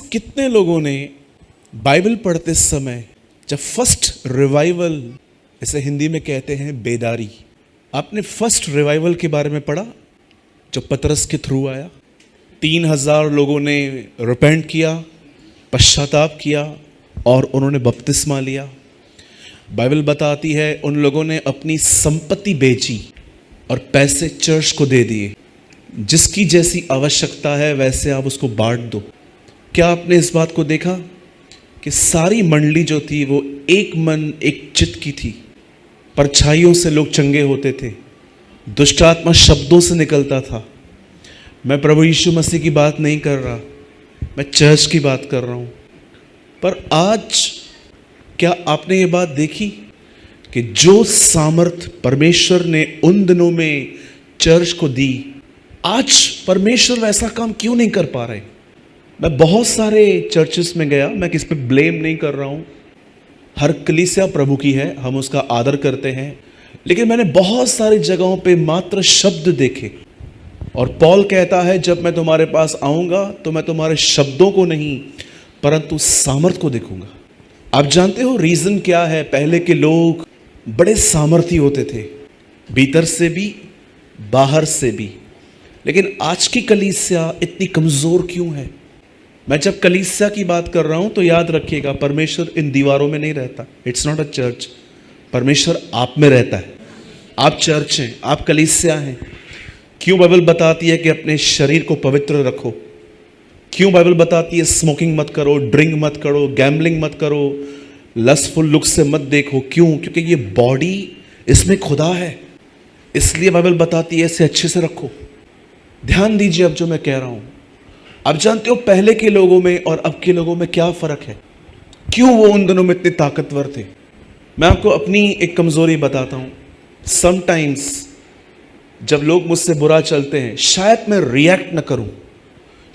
कितने लोगों ने बाइबल पढ़ते समय जब फर्स्ट रिवाइवल, इसे हिंदी में कहते हैं बेदारी, आपने फर्स्ट रिवाइवल के बारे में पढ़ा जो पतरस के थ्रू आया? 3000 लोगों ने रिपेंट किया, पश्चाताप किया और उन्होंने बपतिस्मा लिया। बाइबल बताती है उन लोगों ने अपनी संपत्ति बेची और पैसे चर्च को दे दिए। जिसकी जैसी आवश्यकता है वैसे आप उसको बांट दो। क्या आपने इस बात को देखा कि सारी मंडली जो थी वो एक मन एक चित्त की थी? परछाइयों से लोग चंगे होते थे, दुष्ट आत्मा शब्दों से निकलता था। मैं प्रभु यीशु मसीह की बात नहीं कर रहा, मैं चर्च की बात कर रहा हूँ। पर आज क्या आपने ये बात देखी कि जो सामर्थ परमेश्वर ने उन दिनों में चर्च को दी, आज परमेश्वर वैसा काम क्यों नहीं कर पा रहे? मैं बहुत सारे चर्चेस में गया, मैं किस पे ब्लेम नहीं कर रहा हूँ, हर कलीसिया प्रभु की है, हम उसका आदर करते हैं, लेकिन मैंने बहुत सारी जगहों पे मात्र शब्द देखे। और पौल कहता है जब मैं तुम्हारे पास आऊँगा तो मैं तुम्हारे शब्दों को नहीं परंतु सामर्थ को देखूंगा। आप जानते हो रीज़न क्या है? पहले के लोग बड़े सामर्थी होते थे, भीतर से भी बाहर से भी। लेकिन आज की कलीसिया इतनी कमज़ोर क्यों है? मैं जब कलीसिया की बात कर रहा हूं तो याद रखिएगा, परमेश्वर इन दीवारों में नहीं रहता। It's not a church. परमेश्वर आप में रहता है। आप चर्च हैं, आप कलीसिया हैं। क्यों बाइबल बताती है कि अपने शरीर को पवित्र रखो? क्यों बाइबल बताती है स्मोकिंग मत करो, ड्रिंक मत करो, गैम्बलिंग मत करो, लस्टफुल लुक से मत देखो? क्यों? क्योंकि ये बॉडी, इसमें खुदा है, इसलिए बाइबल बताती है इसे अच्छे से रखो। ध्यान दीजिए अब जो मैं कह रहा हूं। आप जानते हो पहले के लोगों में और अब के लोगों में क्या फ़र्क है? क्यों वो उन दिनों में इतने ताकतवर थे? मैं आपको अपनी एक कमज़ोरी बताता हूँ। समटाइम्स जब लोग मुझसे बुरा चलते हैं, शायद मैं रिएक्ट न करूँ,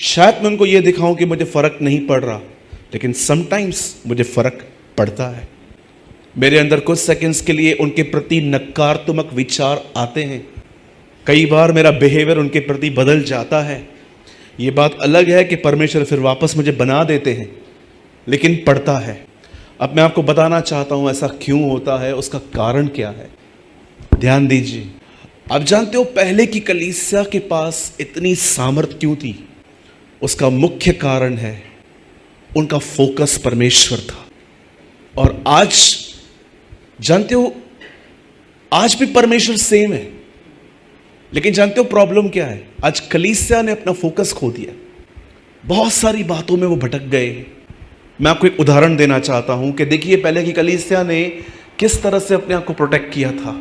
शायद मैं उनको ये दिखाऊं कि मुझे फ़र्क नहीं पड़ रहा, लेकिन समटाइम्स मुझे फ़र्क पड़ता है। मेरे अंदर कुछ सेकंड्स के लिए उनके प्रति नकारात्मक विचार आते हैं। कई बार मेरा बिहेवियर उनके प्रति बदल जाता है। ये बात अलग है कि परमेश्वर फिर वापस मुझे बना देते हैं, लेकिन पड़ता है। अब मैं आपको बताना चाहता हूँ ऐसा क्यों होता है, उसका कारण क्या है। ध्यान दीजिए। आप जानते हो पहले की कलीसिया के पास इतनी सामर्थ क्यों थी? उसका मुख्य कारण है उनका फोकस परमेश्वर था। और आज जानते हो आज भी परमेश्वर सेम है, लेकिन जानते हो प्रॉब्लम क्या है? आज कलीसिया ने अपना फोकस खो दिया, बहुत सारी बातों में वो भटक गए। मैं आपको एक उदाहरण देना चाहता हूं कि देखिए पहले की कलीसिया ने किस तरह से अपने आप को प्रोटेक्ट किया था।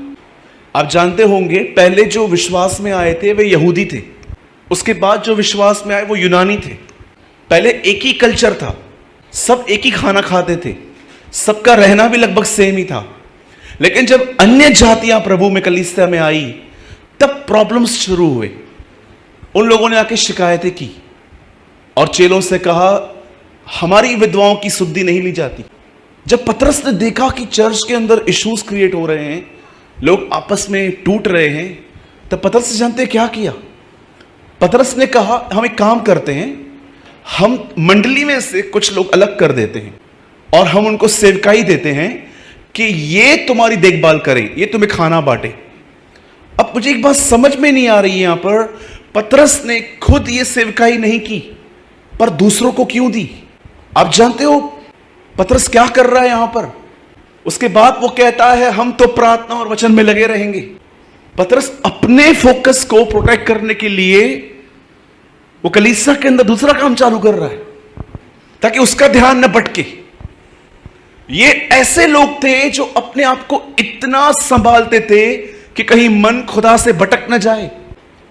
आप जानते होंगे पहले जो विश्वास में आए थे वे यहूदी थे, उसके बाद जो विश्वास में आए वो यूनानी थे। पहले एक ही कल्चर था, सब एक ही खाना खाते थे, सबका रहना भी लगभग सेम ही था। लेकिन जब अन्य जातियां प्रभु में कलीसिया में आई तब प्रॉब्लम्स शुरू हुए। उन लोगों ने आके शिकायतें की और चेलों से कहा हमारी विधवाओं की शुद्धि नहीं ली जाती। जब पतरस ने देखा कि चर्च के अंदर इश्यूज क्रिएट हो रहे हैं, लोग आपस में टूट रहे हैं, तब पतरस जानते क्या किया? पतरस ने कहा हम एक काम करते हैं, हम मंडली में से कुछ लोग अलग कर देते हैं और हम उनको सेवकाई देते हैं कि ये तुम्हारी देखभाल करें, ये तुम्हें खाना बांटे। अब मुझे एक बात समझ में नहीं आ रही है, यहां पर पतरस ने खुद ये सेवकाई नहीं की पर दूसरों को क्यों दी? आप जानते हो पतरस क्या कर रहा है यहां पर? उसके बाद वो कहता है हम तो प्रार्थना और वचन में लगे रहेंगे। पतरस अपने फोकस को प्रोटेक्ट करने के लिए वो कलीसिया के अंदर दूसरा काम चालू कर रहा है ताकि उसका ध्यान न भटके। ये ऐसे लोग थे जो अपने आप को इतना संभालते थे कि कहीं मन खुदा से भटक न जाए।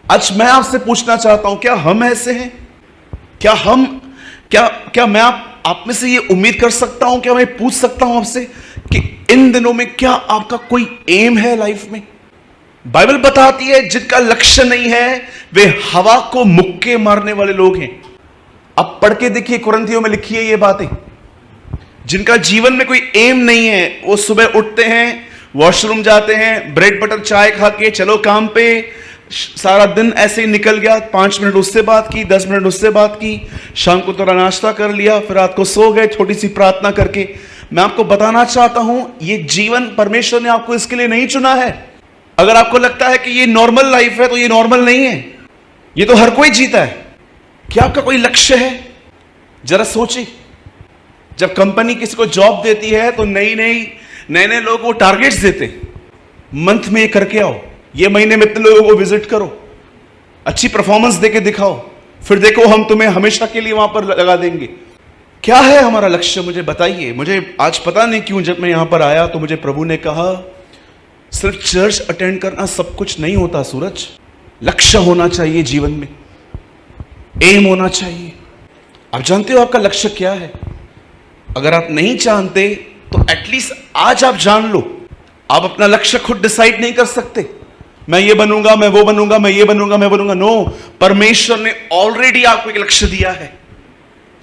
आज मैं आपसे पूछना चाहता हूं, क्या हम ऐसे हैं? क्या मैं आप में से ये उम्मीद कर सकता हूं, क्या मैं पूछ सकता हूं आपसे कि इन दिनों में क्या आपका कोई एम है लाइफ में? बाइबल बताती है जिनका लक्ष्य नहीं है वे हवा को मुक्के मारने वाले लोग हैं। अब पढ़ के देखिए, कुरिन्थियों में लिखी है ये बातें। जिनका जीवन में कोई एम नहीं है, वो सुबह उठते हैं, वॉशरूम जाते हैं, ब्रेड बटर चाय खा के चलो काम पे, सारा दिन ऐसे ही निकल गया, 5 मिनट उससे बात की, 10 मिनट उससे बात की, शाम को थोड़ा नाश्ता कर लिया, फिर रात को सो गए छोटी सी प्रार्थना करके। मैं आपको बताना चाहता हूं, ये जीवन परमेश्वर ने आपको इसके लिए नहीं चुना है। अगर आपको लगता है कि ये नॉर्मल लाइफ है, तो ये नॉर्मल नहीं है, ये तो हर कोई जीता है। क्या आपका कोई लक्ष्य है? जरा सोचिए, जब कंपनी किसी को जॉब देती है तो नए नए लोगों को टारगेट्स देते, मंथ में ये करके आओ, ये महीने में इतने लोगों को विजिट करो, अच्छी परफॉर्मेंस देके दिखाओ, फिर देखो हम तुम्हें हमेशा के लिए वहां पर लगा देंगे। क्या है हमारा लक्ष्य? मुझे बताइए। मुझे आज पता नहीं क्यों जब मैं यहां पर आया तो मुझे प्रभु ने कहा, सिर्फ चर्च अटेंड करना सब कुछ नहीं होता सूरज, लक्ष्य होना चाहिए जीवन में, एम होना चाहिए। आप जानते हो आपका लक्ष्य क्या है? अगर आप नहीं जानते तो एटलीस्ट आज आप जान लो। आप अपना लक्ष्य खुद डिसाइड नहीं कर सकते, मैं ये बनूंगा, मैं वो बनूंगा, मैं ये बनूंगा, मैं बनूंगा। नो, परमेश्वर ने ऑलरेडी आपको एक लक्ष्य दिया है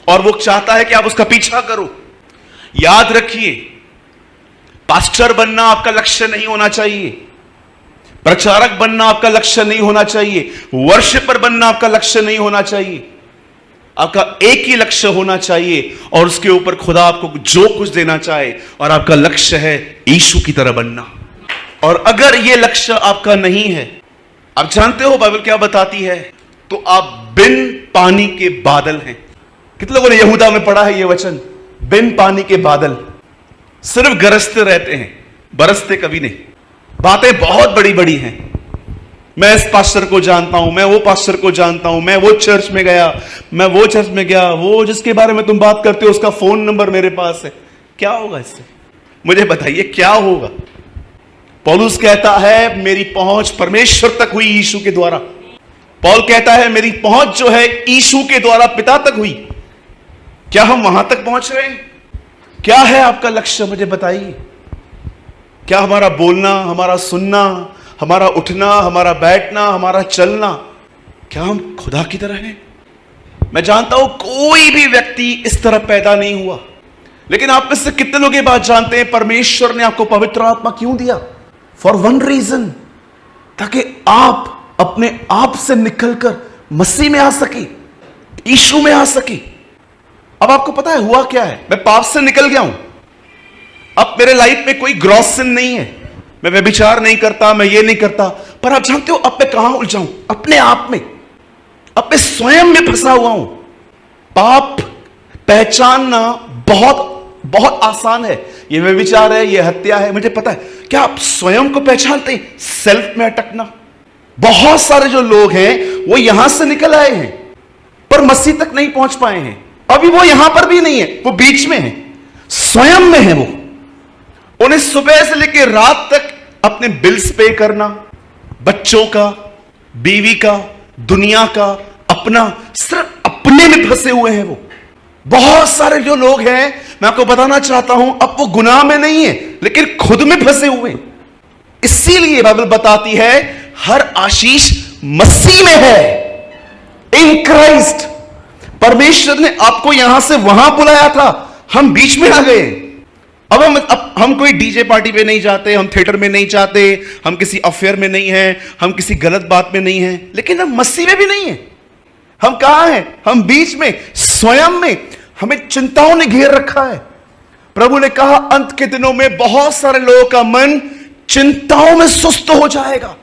और वो चाहता है कि आप उसका पीछा करो। याद रखिए, पास्टर बनना आपका लक्ष्य नहीं होना चाहिए, प्रचारक बनना आपका लक्ष्य नहीं होना चाहिए, वर्शिपर बनना आपका लक्ष्य नहीं होना चाहिए। आपका एक ही लक्ष्य होना चाहिए और उसके ऊपर खुदा आपको जो कुछ देना चाहे, और आपका लक्ष्य है यीशु की तरह बनना। और अगर यह लक्ष्य आपका नहीं है, आप जानते हो बाइबल क्या बताती है, तो आप बिन पानी के बादल हैं। कितने लोगों ने यहूदा में पढ़ा है यह वचन? बिन पानी के बादल, सिर्फ गरजते रहते हैं, बरसते कभी नहीं। बातें बहुत बड़ी बड़ी हैं, मैं इस पास्टर को जानता हूं, मैं वो पास्टर को जानता हूं, मैं वो चर्च में गया, मैं वो चर्च में गया, वो जिसके बारे में तुम बात करते हो उसका फोन नंबर मेरे पास है। क्या होगा इससे? मुझे बताइए क्या होगा? पौलुस कहता है मेरी पहुंच परमेश्वर तक हुई यीशु के द्वारा। पौल कहता है मेरी पहुंच जो है यीशु के द्वारा पिता तक हुई। क्या हम वहां तक पहुंच रहे हैं? क्या है आपका लक्ष्य? मुझे बताइए। क्या हमारा बोलना, हमारा सुनना, हमारा उठना, हमारा बैठना, हमारा चलना, क्या हम खुदा की तरह हैं? मैं जानता हूं कोई भी व्यक्ति इस तरह पैदा नहीं हुआ, लेकिन आप में से कितने लोग ये बात जानते हैं परमेश्वर ने आपको पवित्र आत्मा क्यों दिया? फॉर वन रीजन, ताकि आप अपने आप से निकलकर मसीह में आ सके, यीशु में आ सके। अब आपको पता है हुआ क्या है? मैं पाप से निकल गया हूं, अब मेरे लाइफ में कोई ग्रॉस सिन नहीं है, मैं व्यभिचार नहीं करता, मैं ये नहीं करता। पर आप जानते हो अब मैं कहां उलझा हूं? अपने आप में, अपने स्वयं में फंसा हुआ हूं। पाप पहचानना बहुत बहुत आसान है, ये व्यभिचार है, ये हत्या है, मुझे पता है। क्या आप स्वयं को पहचानते हैं? सेल्फ में अटकना। बहुत सारे जो लोग हैं वो यहां से निकल आए हैं पर मसीह तक नहीं पहुंच पाए हैं। अभी वो यहां पर भी नहीं है, वो बीच में है, स्वयं में है। वो उन्हें सुबह से लेकर रात तक अपने बिल्स पे करना, बच्चों का, बीवी का, दुनिया का, अपना, सिर्फ अपने में फंसे हुए हैं। वो बहुत सारे जो लोग हैं, मैं आपको बताना चाहता हूं, अब वो गुनाह में नहीं है लेकिन खुद में फंसे हुए हैं। इसीलिए बाइबल बताती है हर आशीष मसीह में है, इन क्राइस्ट। परमेश्वर ने आपको यहां से वहां बुलाया था, हम बीच में आ गए। अब हम कोई डीजे पार्टी पे नहीं जाते, हम थिएटर में नहीं जाते, हम किसी अफेयर में नहीं हैं, हम किसी गलत बात में नहीं हैं, लेकिन हम मसीह में भी नहीं हैं। हम कहां हैं? हम बीच में, स्वयं में। हमें चिंताओं ने घेर रखा है। प्रभु ने कहा अंत के दिनों में बहुत सारे लोगों का मन चिंताओं में सुस्त हो जाएगा।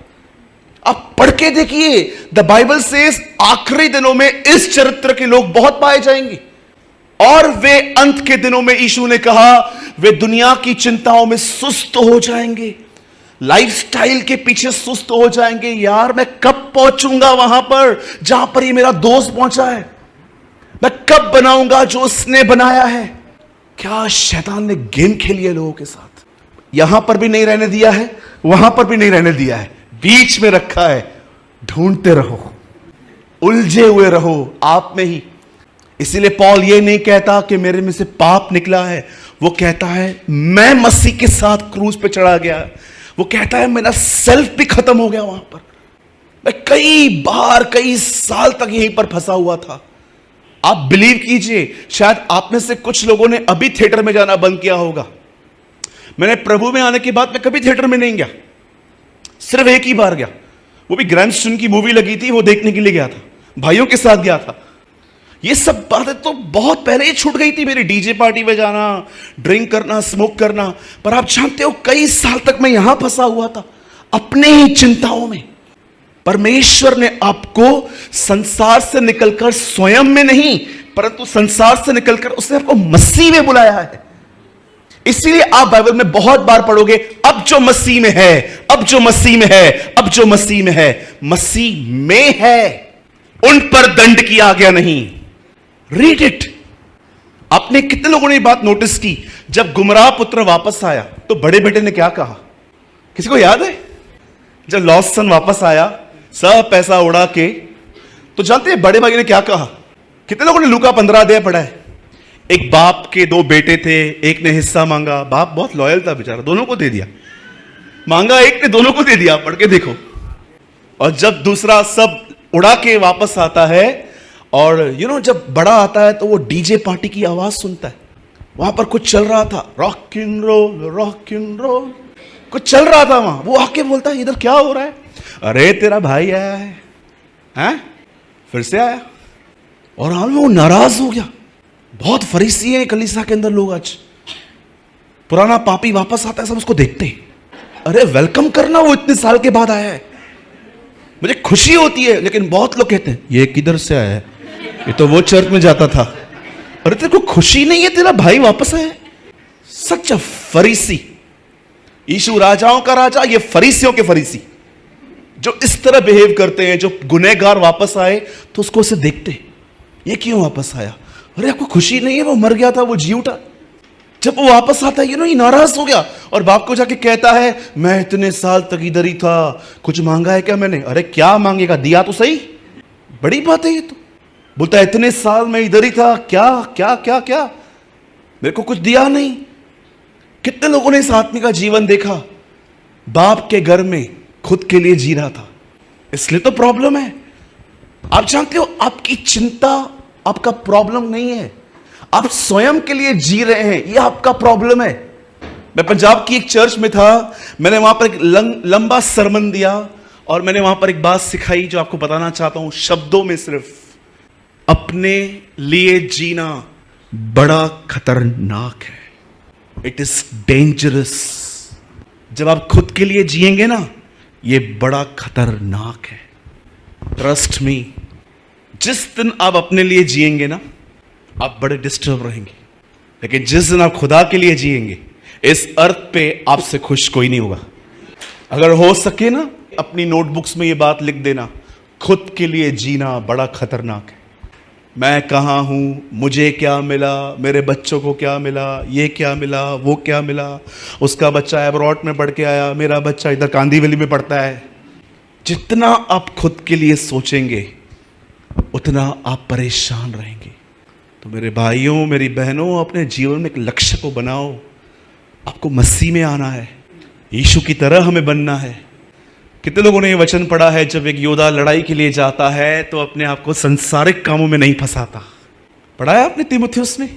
आप पढ़ के देखिए, द बाइबल सेज आखिरी दिनों में इस चरित्र के लोग बहुत पाए जाएंगे। और वे अंत के दिनों में, यीशु ने कहा, वे दुनिया की चिंताओं में सुस्त हो जाएंगे, लाइफस्टाइल के पीछे सुस्त हो जाएंगे। यार मैं कब पहुंचूंगा वहां पर जहां पर ये मेरा दोस्त पहुंचा है? मैं कब बनाऊंगा जो उसने बनाया है? क्या शैतान ने गेम खेली है लोगों के साथ। यहां पर भी नहीं रहने दिया है, वहां पर भी नहीं रहने दिया है, बीच में रखा है। ढूंढते रहो, उलझे हुए रहो आप में ही। इसीलिए पौल ये नहीं कहता कि मेरे में से पाप निकला है, वो कहता है मैं मसीह के साथ क्रूज पे चढ़ा गया। वो कहता है मेरा सेल्फ भी खत्म हो गया वहां पर। मैं कई बार, कई साल तक यहीं पर फंसा हुआ था। आप बिलीव कीजिए, शायद आप में से कुछ लोगों ने अभी थिएटर में जाना बंद किया होगा। मैंने प्रभु में आने के बाद मैं कभी थिएटर में नहीं गया, सिर्फ एक ही बार गया। वो भी ग्रैंडसन की मूवी लगी थी, वो देखने के लिए गया था, भाइयों के साथ गया था। ये सब बातें तो बहुत पहले ही छूट गई थी मेरी, डीजे पार्टी में जाना, ड्रिंक करना, स्मोक करना। पर आप जानते हो कई साल तक मैं यहां फंसा हुआ था अपने ही चिंताओं में। परमेश्वर ने आपको संसार से निकलकर, स्वयं में नहीं परंतु संसार से निकलकर उसने आपको मसीह में बुलाया है। इसीलिए आप बाइबल में बहुत बार पढ़ोगे, अब जो मसीह में है, अब जो मसीह में है, अब जो मसीह में है, मसीह में है, उन पर दंड की आज्ञा नहीं। Read it. आपने कितने लोगों ने ये बात नोटिस की, जब गुमराह पुत्र वापस आया तो बड़े बेटे ने क्या कहा? किसी को याद है? जब लॉस्ट सन वापस आया सब पैसा उड़ा के, तो जानते हैं बड़े भाई ने क्या कहा? कितने लोगों ने लूका 15 अध्याय पढ़ा है? एक बाप के 2 बेटे थे, एक ने हिस्सा मांगा, बाप बहुत लॉयल था बेचारा, दोनों को दे दिया। मांगा एक ने, दोनों को दे दिया। पढ़ के देखो। और जब दूसरा सब उड़ा के वापस आता है, और जब बड़ा आता है तो वो डीजे पार्टी की आवाज सुनता है। वहां पर कुछ चल रहा था, रॉक एंड रोल कुछ चल रहा था वहां। वो आके बोलता है इधर क्या हो रहा है? अरे तेरा भाई आया है, हैं? फिर से आया। और हम वो नाराज हो गया। बहुत फरीसी है कलीसिया के अंदर लोग आज। पुराना पापी वापस आता है, सब उसको देखते हैं, अरे वेलकम करना, वो इतने साल के बाद आया है, मुझे खुशी होती है। लेकिन बहुत लोग कहते हैं ये किधर से आया है, ये तो वो चर्च में जाता था। अरे तेरे को खुशी नहीं है तेरा भाई वापस आया? सच फरीसी। यीशु राजाओं का राजा, ये फरीसियों के फरीसी जो इस तरह बिहेव करते हैं। जो गुनहगार वापस आए तो उसको उसे देखते, ये क्यों वापस आया? अरे आपको खुशी नहीं है? वो मर गया था, वो जी उठा। जब वो वापस आता है ये नाराज हो गया और बाप को जाके कहता है मैं इतने साल तक इधर ही था, कुछ मांगा है क्या मैंने? अरे क्या मांगेगा, दिया तो सही। बड़ी बात है ये तो। बोलता है इतने साल मैं इधर ही था, क्या क्या क्या क्या, मेरे को कुछ दिया नहीं। कितने लोगों ने इस आदमी का जीवन देखा, बाप के घर में खुद के लिए जी रहा था, इसलिए तो प्रॉब्लम है। आप जानते हो आपकी चिंता आपका प्रॉब्लम नहीं है, आप स्वयं के लिए जी रहे हैं, यह आपका प्रॉब्लम है। मैं पंजाब की एक चर्च में था, मैंने वहां पर एक लंबा सरमन दिया और मैंने वहां पर एक बात सिखाई जो आपको बताना चाहता हूं शब्दों में सिर्फ। अपने लिए जीना बड़ा खतरनाक है, इट इज डेंजरस। जब आप खुद के लिए जिएंगे ना, यह बड़ा खतरनाक है। ट्रस्ट मी, जिस दिन आप अपने लिए जिएंगे ना, आप बड़े डिस्टर्ब रहेंगे। लेकिन जिस दिन आप खुदा के लिए जिएंगे, इस अर्थ पे आपसे खुश कोई नहीं होगा। अगर हो सके ना, अपनी नोटबुक्स में ये बात लिख देना, खुद के लिए जीना बड़ा खतरनाक है। मैं कहाँ हूँ, मुझे क्या मिला, मेरे बच्चों को क्या मिला, ये क्या मिला, वो क्या मिला, उसका बच्चा एब्रॉड में पढ़ के आया, मेरा बच्चा इधर कांदीवली में पढ़ता है। जितना आप खुद के लिए सोचेंगे उतना आप परेशान रहेंगे। तो मेरे भाइयों, मेरी बहनों, अपने जीवन में एक लक्ष्य को बनाओ। आपको मसीह में आना है, यीशु की तरह हमें बनना है। कितने लोगों ने ये वचन पढ़ा है, जब एक योद्धा लड़ाई के लिए जाता है तो अपने आप को संसारिक कामों में नहीं फंसाता। पढ़ा है आपने तीमुथियुस में?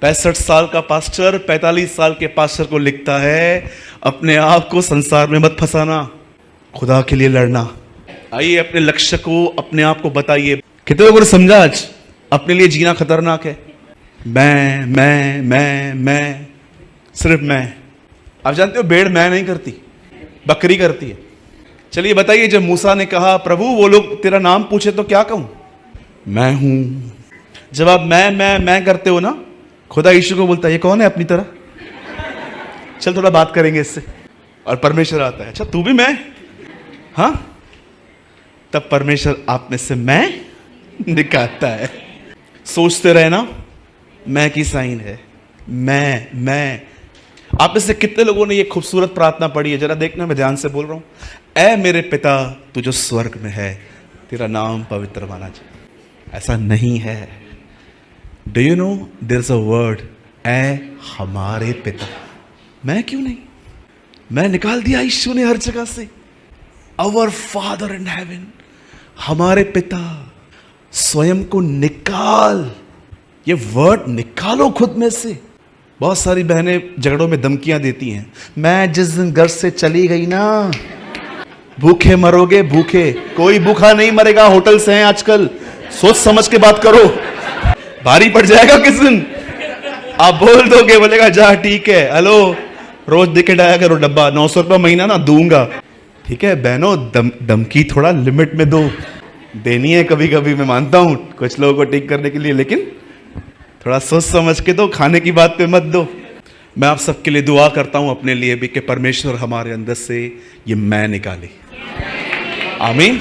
65 साल का पास्टर 45 साल के पास्टर को लिखता है, अपने आप को संसार में मत फंसाना, खुदा के लिए लड़ना। आइए अपने लक्ष्य को, अपने आप को बताइए। कितने लोगों ने समझा आज अपने लिए जीना खतरनाक है? मैं, सिर्फ मैं। आप जानते हो भेड़ मैं नहीं करती, बकरी करती है। चलिए बताइए, जब मूसा ने कहा प्रभु वो लोग तेरा नाम पूछे तो क्या कहूं? मैं हूं। जब आप मैं करते हो ना, खुदा यीशु को बोलता है ये कौन है अपनी तरह, चल थोड़ा बात करेंगे इससे। और परमेश्वर आता है, अच्छा तू भी मैं? हाँ, तब परमेश्वर आप में से मैं निकालता है। सोचते रहे ना, मैं की साइन है, मैं। आप में से कितने लोगों ने ये खूबसूरत प्रार्थना पढ़ी है? जरा देखना, मैं ध्यान से बोल रहा हूं। ऐ मेरे पिता तू जो स्वर्ग में है, तेरा नाम पवित्र माना जाए। ऐसा नहीं है। Do you know there is a word, ऐ हमारे पिता। मैं क्यों नहीं? मैं निकाल दिया यीशु ने हर जगह से। आवर फादर इन हेवन, हमारे पिता। स्वयं को निकाल, ये वर्ड निकालो खुद में से। बहुत सारी बहनें झगड़ों में धमकियां देती हैं, मैं जिस दिन घर से चली गई ना, भूखे मरोगे भूखे, कोई भूखा नहीं मरेगा, होटल्स हैं आजकल, सोच समझ के बात करो, भारी पड़ जाएगा किस दिन। आप बोल दोगे, बोलेगा जा ठीक है, हेलो रोज देके डाया करो डब्बा, 900 रुपये महीना ना दूंगा। ठीक है बहनों, धमकी थोड़ा लिमिट में दो, देनी है कभी कभी, मैं मानता हूं कुछ लोगों को ठीक करने के लिए, लेकिन थोड़ा सोच समझ के दो, खाने की बात पे मत दो। मैं आप सबके लिए दुआ करता हूं, अपने लिए भी, कि परमेश्वर हमारे अंदर से ये मैं निकाले। आमीन।